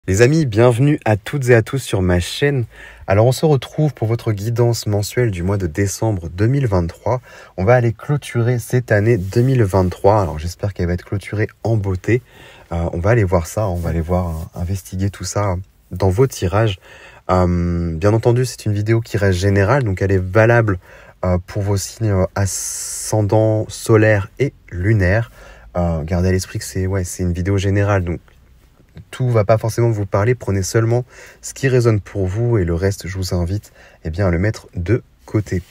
Les amis, bienvenue à toutes et à tous sur ma chaîne. Alors on se retrouve pour votre guidance mensuelle du mois de décembre 2023. On va aller clôturer cette année 2023. Alors j'espère qu'elle va être clôturée en beauté. On va aller voir ça, on va aller voir, investiguer tout ça dans vos tirages. Bien entendu, c'est une vidéo qui reste générale, donc elle est valable pour vos signes ascendants, solaires et lunaires. Gardez à l'esprit que c'est une vidéo générale, donc tout va pas forcément vous parler. Prenez seulement ce qui résonne pour vous et le reste, je vous invite à le mettre de côté.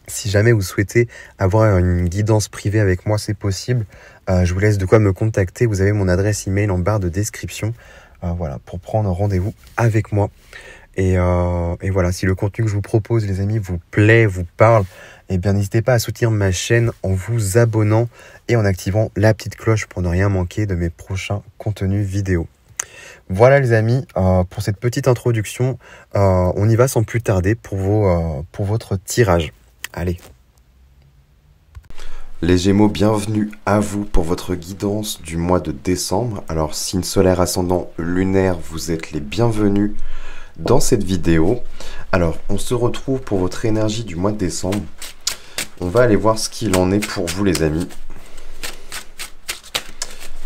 Si jamais vous souhaitez avoir une guidance privée avec moi, c'est possible. Je vous laisse de quoi me contacter. Vous avez mon adresse email en barre de description. Pour prendre rendez-vous avec moi. Et voilà, si le contenu que je vous propose, les amis, vous plaît, vous parle, n'hésitez pas à soutenir ma chaîne en vous abonnant et en activant la petite cloche pour ne rien manquer de mes prochains contenus vidéo. Voilà les amis, pour cette petite introduction, on y va sans plus tarder pour votre tirage. Allez. Les Gémeaux, bienvenue à vous pour votre guidance du mois de décembre. Alors, signe solaire, ascendant, lunaire, vous êtes les bienvenus dans cette vidéo. Alors, on se retrouve pour votre énergie du mois de décembre. On va aller voir ce qu'il en est pour vous les amis.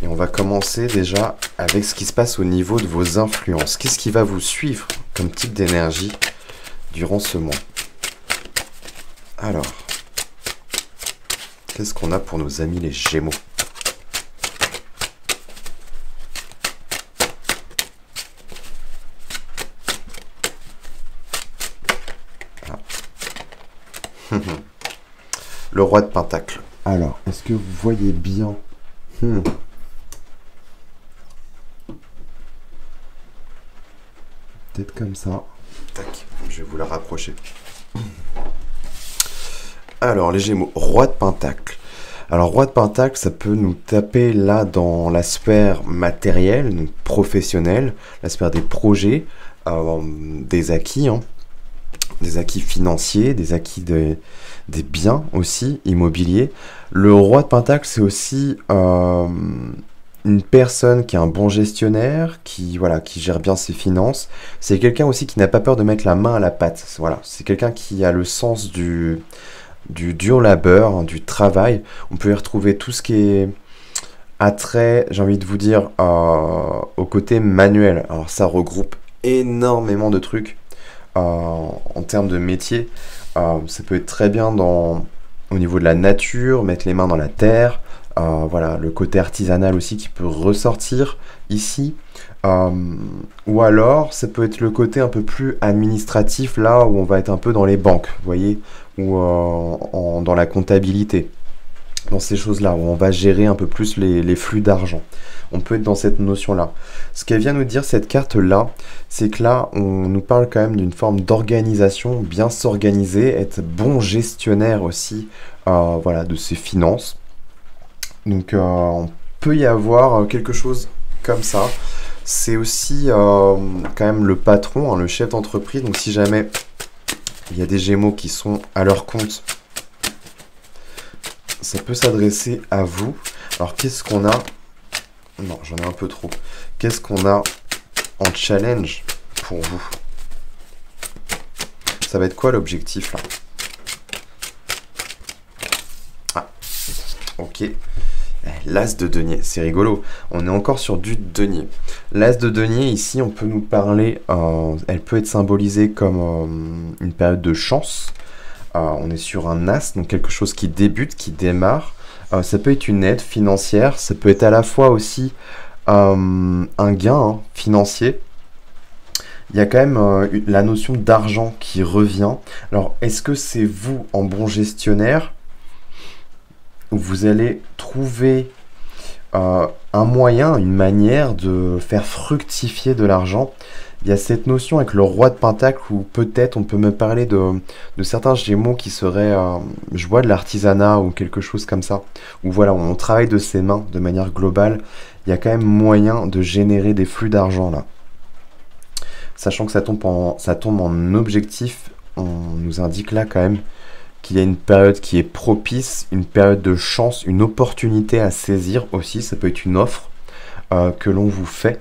Et on va commencer déjà avec ce qui se passe au niveau de vos influences. Qu'est-ce qui va vous suivre comme type d'énergie durant ce mois? Alors, qu'est-ce qu'on a pour nos amis les Gémeaux? Le roi de Pentacle. Alors, est-ce que vous voyez bien Peut-être comme ça. Tac, je vais vous la rapprocher. Alors, les Gémeaux, roi de Pentacle. Alors, roi de Pentacle, ça peut nous taper là dans la sphère matérielle, donc professionnelle, la sphère des projets, des acquis, des acquis financiers, des acquis des biens aussi, immobiliers. Le roi de Pentacle, c'est aussi une personne qui est un bon gestionnaire, qui gère bien ses finances. C'est quelqu'un aussi qui n'a pas peur de mettre la main à la pâte. Voilà, c'est quelqu'un qui a le sens du dur labeur, du travail. On peut y retrouver tout ce qui est attrait, j'ai envie de vous dire, au côté manuel. Alors ça regroupe énormément de trucs en termes de métier. Ça peut être très bien au niveau de la nature, mettre les mains dans la terre. Le côté artisanal aussi qui peut ressortir ici. Ou alors, ça peut être le côté un peu plus administratif, là où on va être un peu dans les banques, vous voyez, ou dans la comptabilité, dans ces choses-là, où on va gérer un peu plus les flux d'argent. On peut être dans cette notion-là. Ce qu'elle vient nous dire, cette carte-là, c'est que là, on nous parle quand même d'une forme d'organisation, bien s'organiser, être bon gestionnaire aussi, de ses finances. Donc, on peut y avoir quelque chose comme ça. C'est aussi quand même le patron, le chef d'entreprise. Donc, si jamais il y a des Gémeaux qui sont à leur compte, ça peut s'adresser à vous. Alors, qu'est-ce qu'on a? Non, j'en ai un peu trop. Qu'est-ce qu'on a en challenge pour vous? Ça va être quoi l'objectif là? Ah, ok. L'as de denier, c'est rigolo. On est encore sur du denier. L'as de denier, ici, on peut nous parler, elle peut être symbolisée comme une période de chance. On est sur un as, donc quelque chose qui débute, qui démarre. Ça peut être une aide financière, ça peut être à la fois aussi un gain financier. Il y a quand même la notion d'argent qui revient. Alors, est-ce que c'est vous, en bon gestionnaire, où vous allez trouver un moyen, une manière de faire fructifier de l'argent? Il y a cette notion avec le roi de Pentacle où peut-être on peut me parler de certains Gémeaux qui seraient, je vois de l'artisanat ou quelque chose comme ça, où voilà, on travaille de ses mains de manière globale. Il y a quand même moyen de générer des flux d'argent là. Sachant que ça tombe en objectif, on nous indique là quand même qu'il y a une période qui est propice, une période de chance, une opportunité à saisir aussi. Ça peut être une offre que l'on vous fait.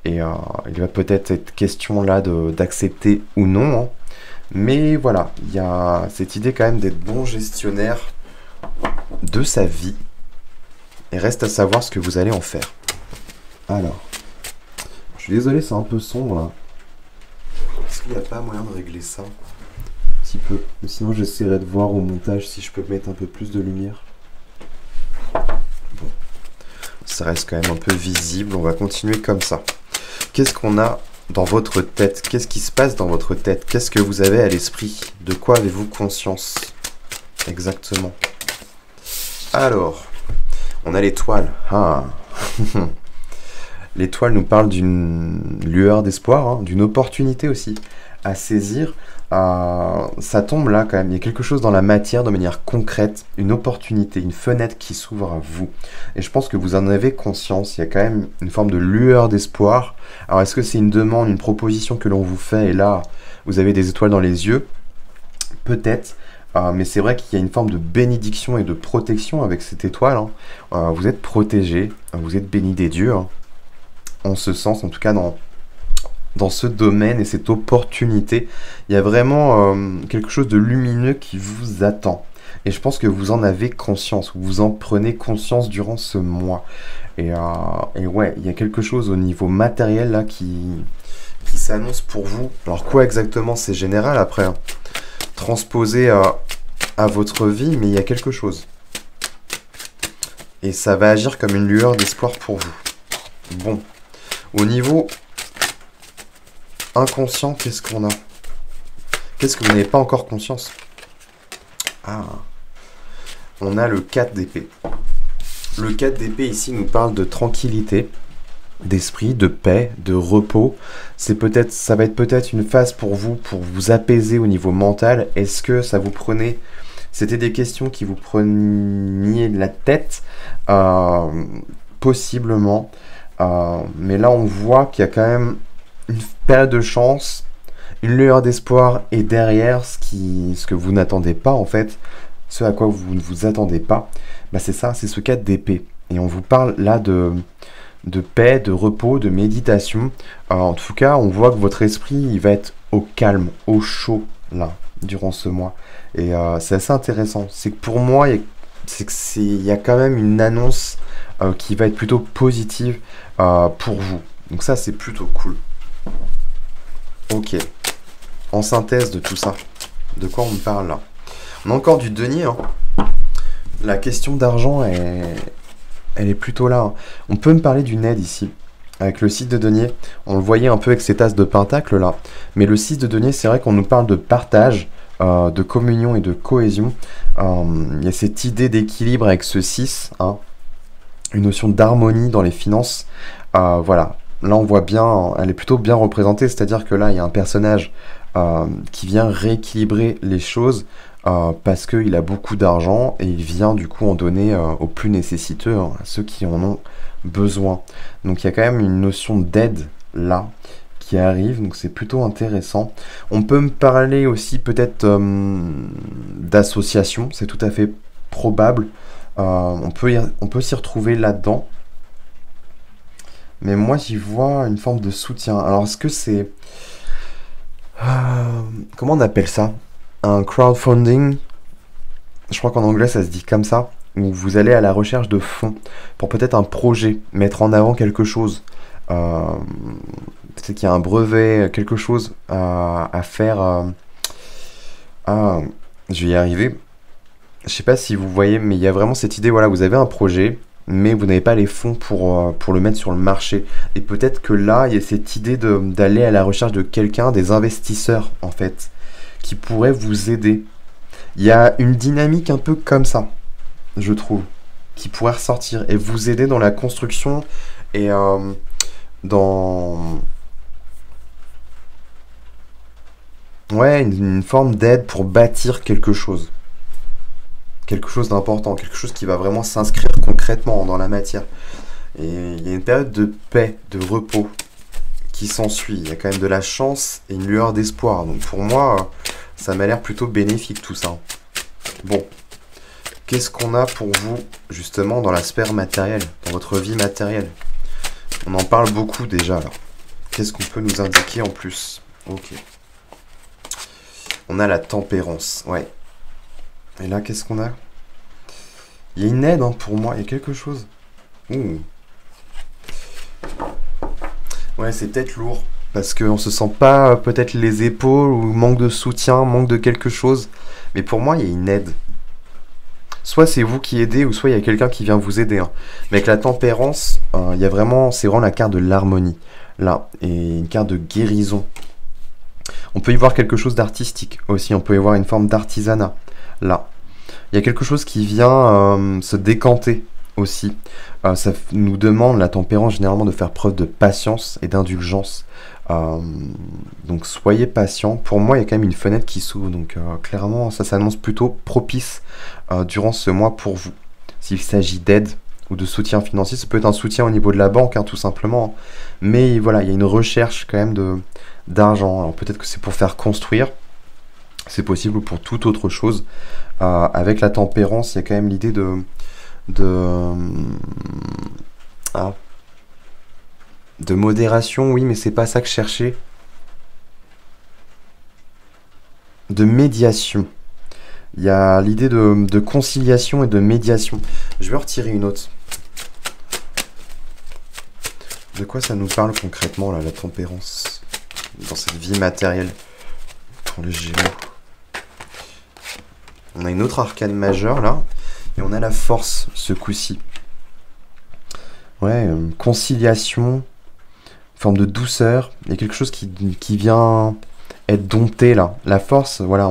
Et il va peut-être être question là d'accepter ou non, hein. Mais voilà, il y a cette idée quand même d'être bon gestionnaire de sa vie. Et reste à savoir ce que vous allez en faire. Alors, je suis désolé, c'est un peu sombre là. Est-ce qu'il n'y a pas moyen de régler ça? Un petit peu. Mais sinon, j'essaierai de voir au montage si je peux mettre un peu plus de lumière. Bon. Ça reste quand même un peu visible. On va continuer comme ça. Qu'est-ce qu'on a dans votre tête? Qu'est-ce qui se passe dans votre tête? Qu'est-ce que vous avez à l'esprit? De quoi avez-vous conscience? Exactement. Alors, on a l'étoile. Ah. L'étoile nous parle d'une lueur d'espoir, hein, d'une opportunité aussi à saisir. Ça tombe là quand même, il y a quelque chose dans la matière de manière concrète, une opportunité, une fenêtre qui s'ouvre à vous. Et je pense que vous en avez conscience, il y a quand même une forme de lueur d'espoir. Alors est-ce que c'est une demande, une proposition que l'on vous fait et là vous avez des étoiles dans les yeux? Peut-être. Mais c'est vrai qu'il y a une forme de bénédiction et de protection avec cette étoile, hein. Vous êtes protégé, vous êtes béni des dieux, hein. En ce sens, en tout cas dans ce domaine et cette opportunité, il y a vraiment quelque chose de lumineux qui vous attend. Et je pense que vous en avez conscience, vous en prenez conscience durant ce mois. Et ouais, il y a quelque chose au niveau matériel là qui s'annonce pour vous. Alors quoi exactement, c'est général après, hein, transposé à votre vie, mais il y a quelque chose. Et ça va agir comme une lueur d'espoir pour vous. Bon. Au niveau inconscient, qu'est-ce qu'on a? Qu'est-ce que vous n'avez pas encore conscience? Ah, on a le 4 d'épée. Le 4 d'épée ici nous parle de tranquillité, d'esprit, de paix, de repos. Ça va être peut-être une phase pour vous apaiser au niveau mental. Est-ce que ça vous prenait... C'était des questions qui vous preniez la tête, possiblement. Mais là, on voit qu'il y a quand même une période de chance, une lueur d'espoir, et derrière, ce que vous n'attendez pas, en fait, ce à quoi vous ne vous attendez pas, bah c'est ça, c'est ce 4 d'épée. Et on vous parle là de paix, de repos, de méditation. En tout cas, on voit que votre esprit, il va être au calme, au chaud, là, durant ce mois. Et c'est assez intéressant. C'est que pour moi, il y a quand même une annonce qui va être plutôt positive pour vous. Donc ça, c'est plutôt cool. Ok. En synthèse de tout ça, de quoi on me parle là? On a encore du denier, hein. La question d'argent, elle est plutôt là, hein. On peut me parler d'une aide ici. Avec le 6 de denier, on le voyait un peu avec cet as de pentacle là. Mais le 6 de denier, c'est vrai qu'on nous parle de partage, de communion et de cohésion. Il y a cette idée d'équilibre avec ce 6, hein. Une notion d'harmonie dans les finances. Voilà, là on voit bien, elle est plutôt bien représentée, c'est-à-dire que là il y a un personnage qui vient rééquilibrer les choses parce qu'il a beaucoup d'argent et il vient du coup en donner aux plus nécessiteux, hein, à ceux qui en ont besoin. Donc il y a quand même une notion d'aide là qui arrive, donc c'est plutôt intéressant. On peut me parler aussi peut-être d'association, c'est tout à fait probable. On peut s'y retrouver là-dedans. Mais moi, j'y vois une forme de soutien. Alors, est-ce que c'est... comment on appelle ça? Un crowdfunding? Je crois qu'en anglais, ça se dit comme ça. Où vous allez à la recherche de fonds pour peut-être un projet, mettre en avant quelque chose. Peut-être qu'il y a un brevet, quelque chose à faire. Je vais y arriver. Je sais pas si vous voyez, mais il y a vraiment cette idée, voilà, vous avez un projet, mais vous n'avez pas les fonds pour le mettre sur le marché. Et peut-être que là, il y a cette idée d'aller à la recherche de quelqu'un, des investisseurs, en fait, qui pourraient vous aider. Il y a une dynamique un peu comme ça, je trouve, qui pourrait ressortir et vous aider dans la construction et dans... Ouais, une forme d'aide pour bâtir quelque chose. Quelque chose d'important, quelque chose qui va vraiment s'inscrire concrètement dans la matière. Et il y a une période de paix, de repos qui s'ensuit. Il y a quand même de la chance et une lueur d'espoir. Donc pour moi, ça m'a l'air plutôt bénéfique tout ça. Bon, qu'est-ce qu'on a pour vous justement dans la sphère matérielle, dans votre vie matérielle? On en parle beaucoup déjà là. Qu'est-ce qu'on peut nous indiquer en plus? Ok. On a la tempérance, ouais. Et là, qu'est-ce qu'on a? Il y a une aide hein, pour moi, il y a quelque chose. Ouh. Ouais, c'est peut-être lourd. Parce qu'on se sent pas peut-être les épaules ou manque de soutien, manque de quelque chose. Mais pour moi, il y a une aide. Soit c'est vous qui aidez, ou soit il y a quelqu'un qui vient vous aider. Hein. Mais avec la tempérance, il y a vraiment, c'est vraiment la carte de l'harmonie. Là, et une carte de guérison. On peut y voir quelque chose d'artistique aussi. On peut y voir une forme d'artisanat. Là. Il y a quelque chose qui vient se décanter aussi. Ça nous demande, la tempérance, généralement, de faire preuve de patience et d'indulgence. Donc soyez patient. Pour moi, il y a quand même une fenêtre qui s'ouvre. Donc clairement, ça s'annonce plutôt propice durant ce mois pour vous. S'il s'agit d'aide ou de soutien financier, ça peut être un soutien au niveau de la banque, hein, tout simplement. Mais voilà, il y a une recherche quand même d'argent. Alors peut-être que c'est pour faire construire. C'est possible ou pour toute autre chose. Avec la tempérance, il y a quand même l'idée de modération, oui, mais c'est pas ça que je cherchais. De médiation. Il y a l'idée de conciliation et de médiation. Je vais en retirer une autre. De quoi ça nous parle concrètement, là, la tempérance, dans cette vie matérielle pour les Gémeaux? On a une autre arcane majeure, là, et on a la force, ce coup-ci. Ouais, conciliation, forme de douceur. Il y a quelque chose qui vient être dompté, là. La force, voilà,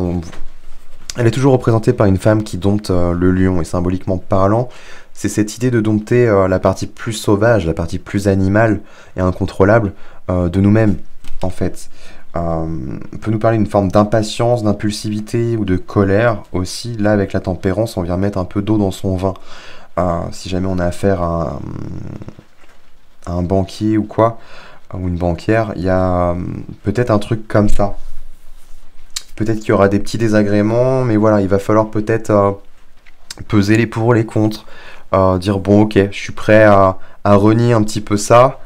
elle est toujours représentée par une femme qui dompte le lion, et symboliquement parlant, c'est cette idée de dompter la partie plus sauvage, la partie plus animale et incontrôlable de nous-mêmes, en fait. On peut nous parler d'une forme d'impatience, d'impulsivité ou de colère aussi. Là, avec la tempérance, on vient mettre un peu d'eau dans son vin. Si jamais on a affaire à un banquier ou quoi, ou une banquière, il y a peut-être un truc comme ça. Peut-être qu'il y aura des petits désagréments, mais voilà, il va falloir peut-être peser les pour et les contre. Dire, bon, ok, je suis prêt à renier un petit peu ça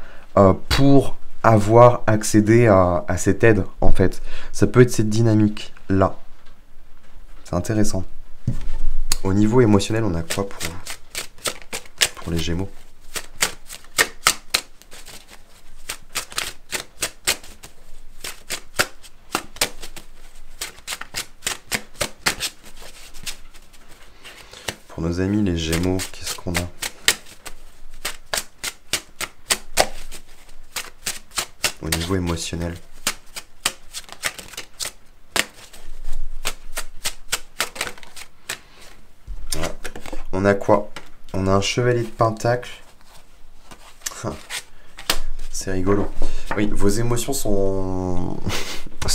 pour avoir accédé à cette aide, en fait. Ça peut être cette dynamique-là. C'est intéressant. Au niveau émotionnel, on a quoi pour les Gémeaux? Pour nos amis les Gémeaux, qu'est-ce qu'on a? Au niveau émotionnel. Voilà. On a quoi? On a un chevalier de pentacle. C'est rigolo. Oui, vos émotions sont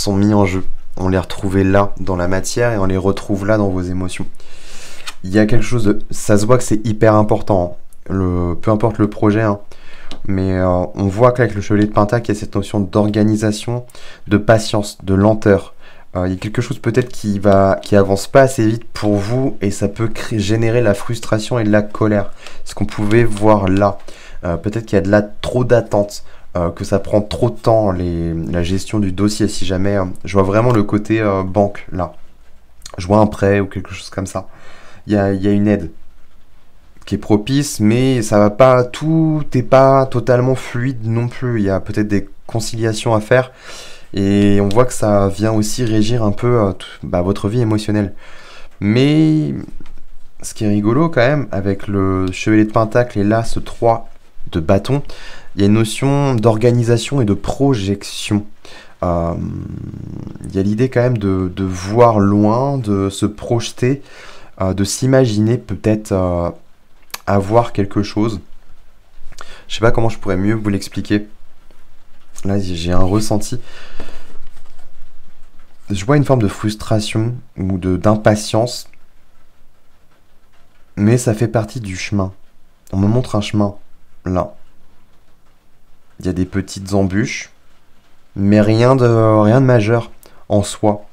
mises en jeu. On les retrouve là, dans la matière, et on les retrouve là, dans vos émotions. Il y a quelque chose de... Ça se voit que c'est hyper important. Hein. Peu importe le projet, hein. Mais on voit qu'avec le chevalier de pentacle, il y a cette notion d'organisation, de patience, de lenteur. Il y a quelque chose peut-être qui avance pas assez vite pour vous, et ça peut générer la frustration et de la colère. Ce qu'on pouvait voir là. Peut-être qu'il y a de là trop d'attentes, que ça prend trop de temps, la gestion du dossier, si jamais... je vois vraiment le côté banque, là. Je vois un prêt ou quelque chose comme ça. Il y a une aide qui est propice, mais ça va pas, tout n'est pas totalement fluide non plus. Il y a peut-être des conciliations à faire, et on voit que ça vient aussi régir un peu votre vie émotionnelle. Mais ce qui est rigolo quand même, avec le chevalier de pentacle et là ce 3 de bâton, il y a une notion d'organisation et de projection. Il y a l'idée quand même de voir loin, de se projeter, de s'imaginer peut-être avoir quelque chose. Je sais pas comment je pourrais mieux vous l'expliquer. Là, j'ai un ressenti. Je vois une forme de frustration ou d'impatience, mais ça fait partie du chemin. On me montre un chemin, là. Il y a des petites embûches, mais rien de majeur en soi.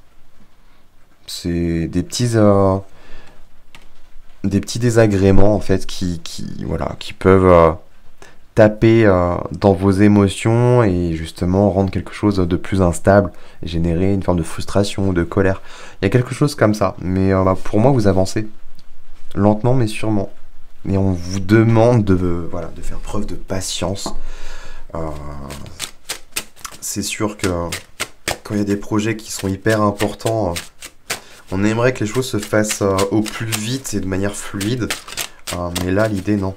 C'est des petits désagréments en fait qui peuvent taper dans vos émotions et justement rendre quelque chose de plus instable et générer une forme de frustration ou de colère. Il y a quelque chose comme ça, mais pour moi vous avancez lentement mais sûrement. Et on vous demande voilà, de faire preuve de patience. C'est sûr que quand il y a des projets qui sont hyper importants, on aimerait que les choses se fassent au plus vite et de manière fluide. Mais là, l'idée, non.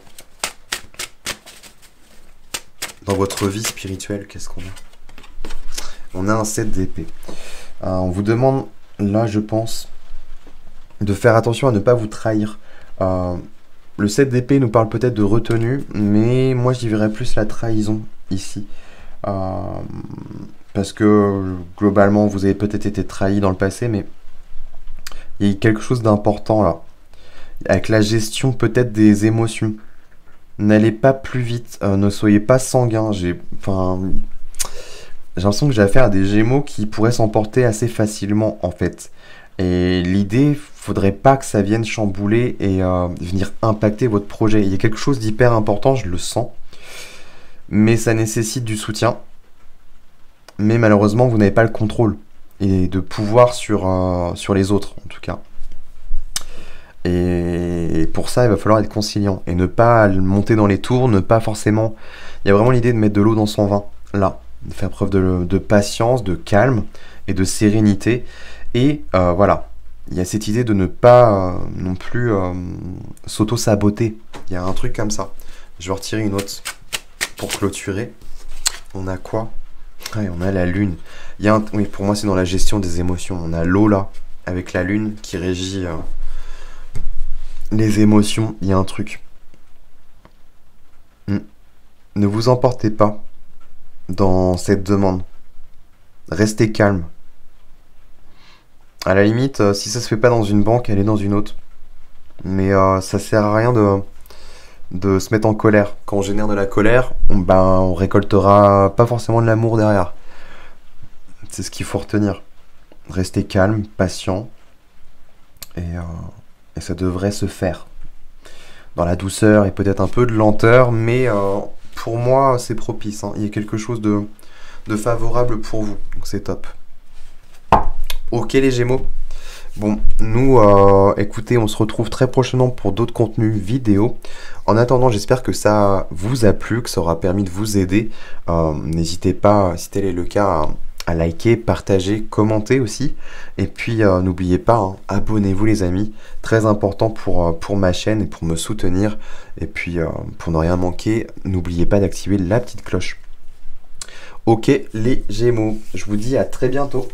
Dans votre vie spirituelle, qu'est-ce qu'on a? On a un 7 d'épée. On vous demande, là, je pense, de faire attention à ne pas vous trahir. Le 7 d'épée nous parle peut-être de retenue, mais moi, j'y verrais plus la trahison, ici. Parce que, globalement, vous avez peut-être été trahi dans le passé, mais il y a quelque chose d'important, là. Avec la gestion, peut-être, des émotions. N'allez pas plus vite, ne soyez pas sanguin. J'ai l'impression que j'ai affaire à des Gémeaux qui pourraient s'emporter assez facilement, en fait. Et l'idée, faudrait pas que ça vienne chambouler et venir impacter votre projet. Il y a quelque chose d'hyper important, je le sens. Mais ça nécessite du soutien. Mais malheureusement, vous n'avez pas le contrôle. Et de pouvoir sur les autres, en tout cas. Et pour ça, il va falloir être conciliant. Et ne pas monter dans les tours, ne pas forcément... Il y a vraiment l'idée de mettre de l'eau dans son vin, là. De faire preuve de patience, de calme et de sérénité. Et voilà, il y a cette idée de ne pas non plus s'auto-saboter. Il y a un truc comme ça. Je vais retirer une autre pour clôturer. On a quoi? Ouais, on a la lune. Oui, pour moi, c'est dans la gestion des émotions. On a l'eau là, avec la lune qui régit les émotions. Il y a un truc. Ne vous emportez pas dans cette demande. Restez calme. À la limite, si ça se fait pas dans une banque, allez dans une autre. Mais ça sert à rien de se mettre en colère. Quand on génère de la colère, on récoltera pas forcément de l'amour derrière. C'est ce qu'il faut retenir. Restez calme, patient, et ça devrait se faire. Dans la douceur et peut-être un peu de lenteur, mais pour moi, c'est propice. Il y a quelque chose de favorable pour vous, donc c'est top. Ok les Gémeaux. Bon, nous, écoutez, on se retrouve très prochainement pour d'autres contenus vidéo. En attendant, j'espère que ça vous a plu, que ça aura permis de vous aider. N'hésitez pas, si tel est le cas, à liker, partager, commenter aussi. Et puis, n'oubliez pas, abonnez-vous les amis. Très important pour ma chaîne et pour me soutenir. Et puis, pour ne rien manquer, n'oubliez pas d'activer la petite cloche. Ok les Gémeaux, je vous dis à très bientôt.